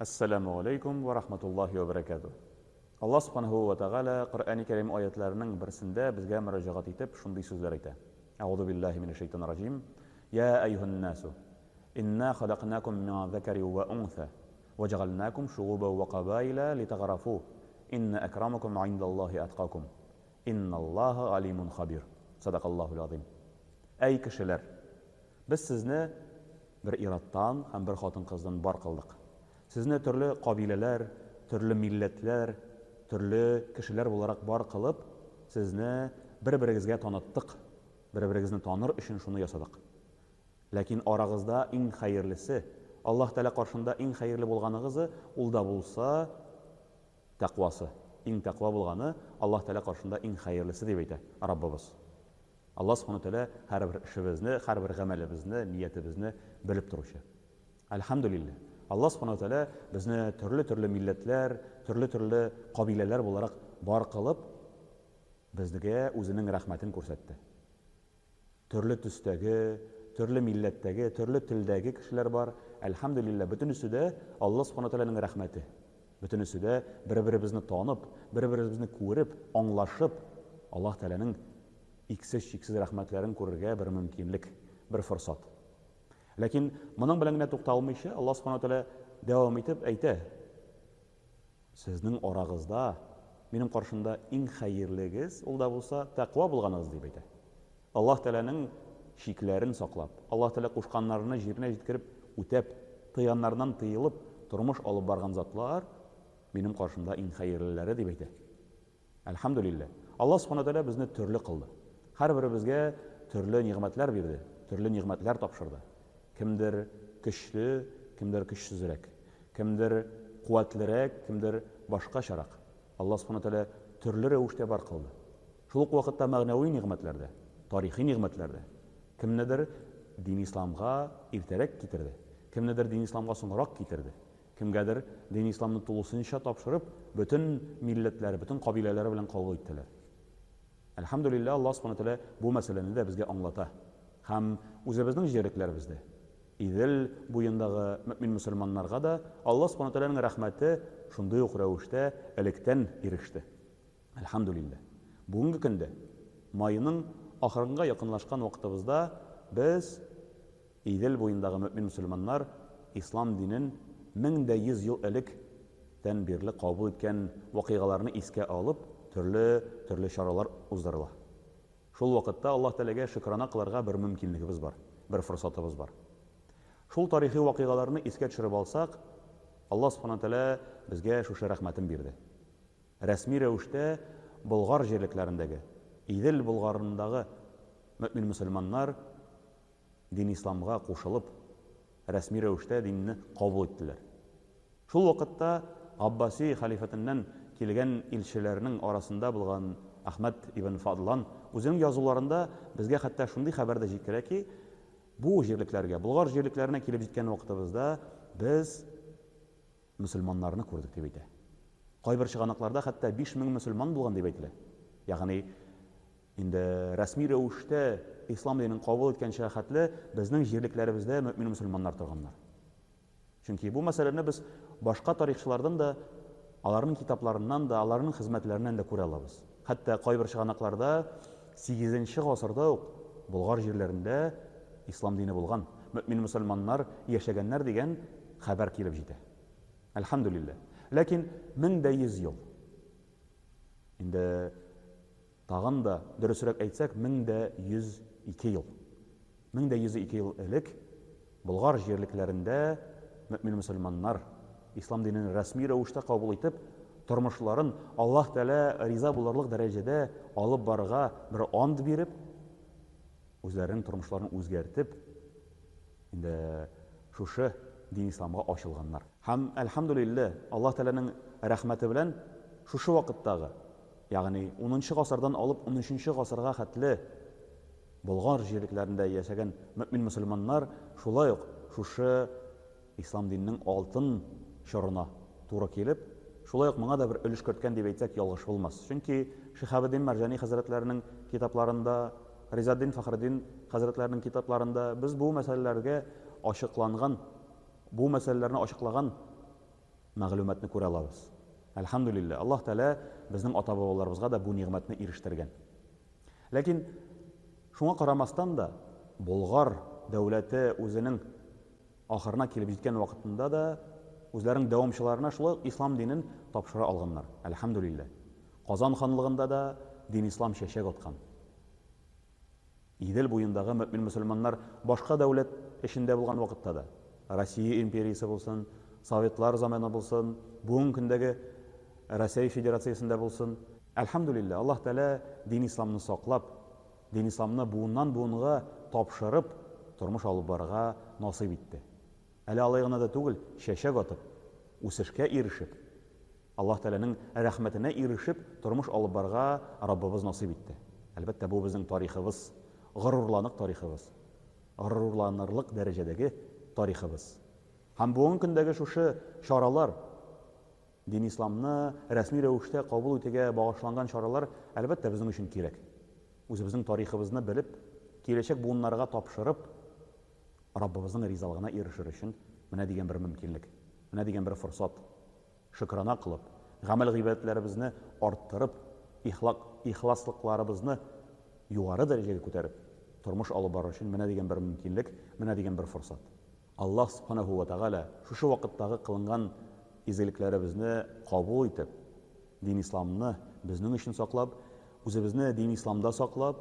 Assalamu alaikum wa rahmatullahi wa barakatuh. Allah subhanahu wa ta'ala Qur'ani Karim oyatlarining birisida bizga murojaat etib shunday so'zlar aytadi. A'udhu billahi minash shaytonir rajim. Ya ayyuhan nasu inna khalaqnakum min dhakarin wa untha wa ja'alnakum shu'uban wa qabaila litagarafu inna akramakum 'indallahi atqakum innalloha alimun khabir. Sadaqallohul azim. Ey kishilar, biz sizni bir iratdan ham bir xotin-qizdan bor qildik. Sizni turli qabilalar, turli millatlar, turli kishilar olarak bor qilib, sizni bir-biringizga tanitdik. Bir-biringizni tanir uchun shuni yasadik. Lekin orag'izda eng xayrlisi, Alloh taolo qarshында eng xayrli bo'lganingizni ulda bo'lsa taqvosi. Eng taqvo bo'lgani Alloh taolo qarshında eng xayrlisi deb aytadi Rabbimiz. Allah subhanahu taolo har bir ishimizni, har bir amalimizni, niyatimizni bilib turuvchi. Alhamdulillah. Allah subhanahu taolo bizni turli millatlar, turli qabilalar olarak bor qilib, bizga o'zining rahmatini ko'rsatdi. Turli tusdagi, turli millatdagi, turli tildagi kishilar bor. Alhamdulillah, butun ustida Allah subhanahu taoloning rahmati. Butun ustida bir-birimizni tanib, bir-birimizni ko'rib, anglashib, Alloh taolaning cheksiz rahmatlarini ko'rishga bir mumkinlik, bir fursat. Lekin buning bilan to'xtalmaycha Alloh subhanahu taolo davom etib aytadi. Sizning orag'izda, mening qarshimda eng xayrligiz ulda bo'lsa taqvo bo'lganingiz deb aytadi. Alloh taolaning shiklarini saqlab, Alloh taolo qo'shqanlarini yerine yetkirib, o'tab, tiyanlardan tiyilib, turmush olib borgan zotlar mening qarshimda eng xayrlilari deb aytadi. Alhamdulillah. Alloh subhanahu taolo bizni turli qildi. Har birimizga turli ne'matlar berdi, turli ne'matlar topshirdi. Kimdir kuchli, kimdir kuchsizroq, kimdir quvvatliroq, kimdir boshqacharoq. Alloh subhanahu taolo turli ravishda bor qildi. Shu vaqtda ma'naviy ne'matlarda, tarixiy ne'matlarda kimnidir din islomga ertaroq keltirdi, kimnidir din islomga so'ngroq keltirdi, kimgadir din islomni to'lisincha topshirib, butun millatlar, butun qabilalar bilan qabul etdilar. Alhamdulillah, Alloh subhanahu taolo bu masalani da bizga anglatadi. Ham o'zimizning jeriklarimizda İdil bo'yindagi mu'min musulmonlarga da Alloh subhanahu taolaning rahmati shunday ravishda ilikdan erishdi. Alhamdulillah. Bugungi kunda mayning oxiriga yaqinlashgan vaqtimizda biz İdil bo'yindagi mu'min musulmonlar islom dinin 1100 yil ilikdan beri qabul etgan voqealarni esga olib, turli choralar o'zdirdilar. Shul vaqtda Alloh taolaga shukrona qilarga bir mumkinligimiz bor, bir fursatimiz bor. Shul tarixiy voqealarni esga tushirib olsak, Alloh subhanahu taolo bizga shu rahmatini berdi. Rasmiy ravishda Bulg'or yerliklarindagi, İdil Bulg'orindagi mu'min musulmonlar din islomga qo'shilib, rasmiy ravishda dinni qabul etdilar. Shul vaqtda Abbasiy xalifatidan kelgan elchilarning orasida bo'lgan Ahmad ibn Fadlan o'zining yozuvlarida bizga hatto shunday xabarda yetkazadiki, bu yerliklarga, Bulg'or yerliklarına kelib yetgan vaqtimizda biz musulmonlarni ko'rdik deb aytadi. Qay bir chiqanoqlarda hatto 5000 musulmon bo'lgan deb aytiladi. Ya'ni endi rasmiy ravishda islom dinini qabul etgan shaxatli bizning yerliklarimizda mu'min musulmonlar turganlar. Chunki bu masalani biz boshqa tarixchilardan da, onlarning kitoblaridan da, onlarning xizmatlaridan da ko'ra olamiz. Hatto qay bir chiqanoqlarda 8-asrda Bulg'or yerlarida islom dini bo'lgan, mu'min musulmonlar yashaganlar degan xabar kelib yetdi. Alhamdulillah. Lekin 1100 yil. Endi tag'in da durustroq aytsak 1102 yil. 1102 yil ilik Bulg'or yerliklarida mu'min musulmonlar islom dinini rasmiy ravishda qabul etib, turmushlarin Alloh taolo rizo bo'larlik darajada olib borga bir and berib, o'zlarining turmushlarini o'zgartib, endi shu din islomga ochilganlar. Ham alhamdulillah, Alloh taolaning rahmati bilan shu vaqtdagi, ya'ni 10-asrdan olib 13-asrga qatli Bulg'or yerliklarida yashagan mu'min musulmonlar shulay shu islom dinining oltin shorina to'g'ri kelib, shulay menga da bir ulush kiritgan deb aytsak yolg'ish bo'lmas. Chunki Shihabuddin Marjani hazratlarining kitoblarida, Rizoddin Faxriddin hazratlarining kitoblarida biz bu masalalarga ochiqlangan, bu masalalarni ochiqlagan мәгълүматны күрә алабыз. Әлхамдулилла, Аллаһ Тәала безнең ата-бабаларыбызга да бу нигъмәтне ирештергән. Ләкин шуңа карамастан да Болгар дәүләте үзенең ахырына килеп җиткән вакытында да үзләренең дәвамчыларына шулай ислам динен тапшыра алганнар. Әлхамдулилла. Казан ханлыгында да дин ислам чәчәк аткан. Идел буендагы мөэмин мөселманнар башка дәүләт эшендә булган вакытта да, Россия империясы булсын, Советлар заманы булсын, бүгенге көндәге Россия Федерациясендә булсын, әлхамдулилла, Аллаһ Тәала дин исламны саклап, дин исламны буыннан буынга тапшырып, тормыш алып барырга насыйп итте. Әле алай гына да түгел, чәчәк атып, үсешкә ирешеп, Аллаһ Тәаланың рәхмәтенә ирешеп, тормыш алып барырга Раббыбыз насыйп итте. Әлбәттә, бу безнең тарихыбыз, горурланып тарихыбыз, горурланырлык дәрәҗәдәге тарихыбыз. Һәм бүгенге көндәге шушы чаралар, дин исламны рәсми рәвештә кабул итүгә багышланган чаралар, әлбәттә, безнең өчен кирәк. Үзебезнең тарихыбызны белеп, киләчәк буыннарга тапшырып, Раббыбызның ризалыгына ирешер өчен менә дигән бер мөмкинлек, менә дигән бер форсат. Шөкрана кылып, гамәл гыйбадәтләребезне арттырып, ихласлыкларыбызны югары дәрәҗәгә күтәреп, тормыш алып барыр өчен менә дигән бер мөмкинлек, менә дигән бер форсат. Аллаһ Субханаһу ва Тәгалә шушы вакыттагы кылынган изгелекләребезне кабул итеп, дин исламны безнең өчен саклап, үзебезне дин исламда саклап,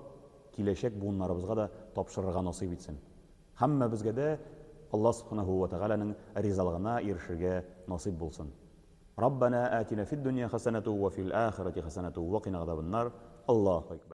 киләчәк буыннарыбызга да тапшырырга насыйп итсен. Һәммәбезгә дә Аллаһ Субханаһу ва Тәгаләнең ризалыгына ирешергә насыйп булсын. Раббана атина фид дунья хасанату ва фил ахирати хасанату ва кина газабан нар. Аллаһу акбар.